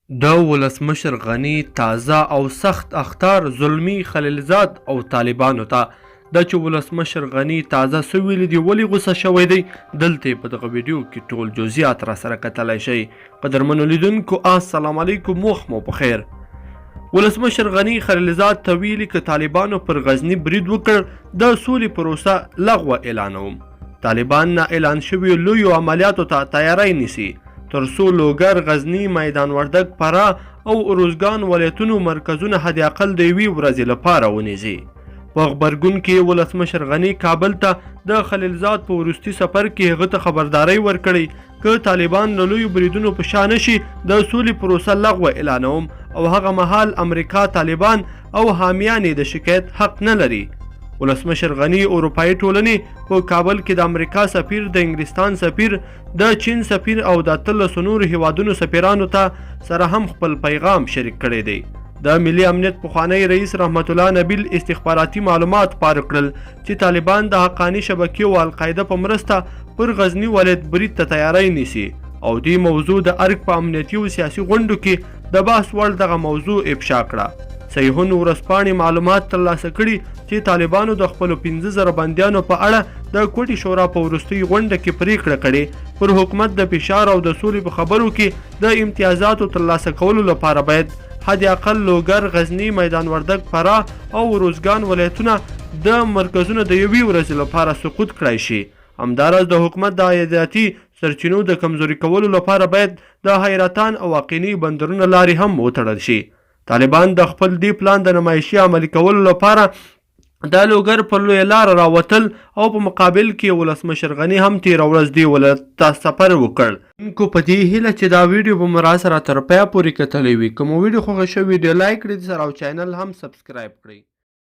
د ولسمشر غني تازه او سخت اخطار زلمی خلیلزاد او طالبانو ته دا چې ولسمشر غني تازه څه ویلي دي، ولې غوسه شوی دی، دلته په دغه ویډیو کې ټول جزئیات را سره کتلی شئ. قدرمنو لیدونکو السلام علیکم، وخت مو په خیر. ولسمشر غني خلیلزاد ته ویلي که طالبانو پر غزني برید وکړ د سولې پروسه لغوه اعلانوم. طالبان نه اعلان شوي لویو عملیاتو ته تیاری نیسي تر څو لوګر، غزني، میدان وردګ، فراه او اروزګان ولایتونو مرکزونه حد اقل د یوې ورځې لپاره ونیسي. په غبرګون کې ولسمشر غني کابل ته د خلیلزاد په وروستي سفر کې هغه ته خبرداری ورکړی که طالبان له لویو بریدونو په شا نشي د سولې پروسه لغوه اعلانوم او هغه مهال امریکا، طالبان او حامیان د شکایت حق نه لري. ولسمشر غني اروپایي ټولنې په کابل کې د امریکا سفیر، د انګلستان سفیر، د چین سفیر او د 13 نورو هیوادونو سفیرانو ته سره هم خپل پیغام شریک کړی دی. د ملي امنیت پخوانی رئیس رحمت الله نبیل استخباراتي معلومات خپاره کړل چې طالبان د حقاني شبکې او القاعده په مرسته پر غزني ولایت برید ته تیاری نیسي او دې موضوع د ارګ په امنیتي او سیاسي غونډو کې د بحث وړ دغه موضوع افشا کړه. صحیحونو ورځپاڼې معلومات ترلاسه کړي چې طالبانو د خپلو 15,000 بندیانو په اړه د کوټې شورا په وروستۍ غونډه کې پریکړه کړې پر حکومت د فشار او د سولې په خبرو کې د امتیازاتو ترلاسه کولو لپاره باید حد اقل لوګر، غزني، میدان وردګ، فراه او اروزګان ولایتونه د مرکزونو د یوې ورځې لپاره سقوط کړای شي. همداراز د حکومت د عایداتي سرچینو د کمزوري کولو لپاره باید د حیرتان او واقعي بندرونو لارې هم وتړل شي. طالبان د خپل دې پلان د نمایشي عملي کولو لپاره د لوګر پر لویه لاره راوتل او په مقابل کې ولسمشر غني هم تېره ورځ دې ولایت ته سفر وکړ. په دې هیله چې دا ویډیو به مو راسره تر پایه پورې کتلی وي. که مو ویډیو خوښه شوې وي ډېر لایک کړئ سره او چینل هم سبسکرایب کړئ.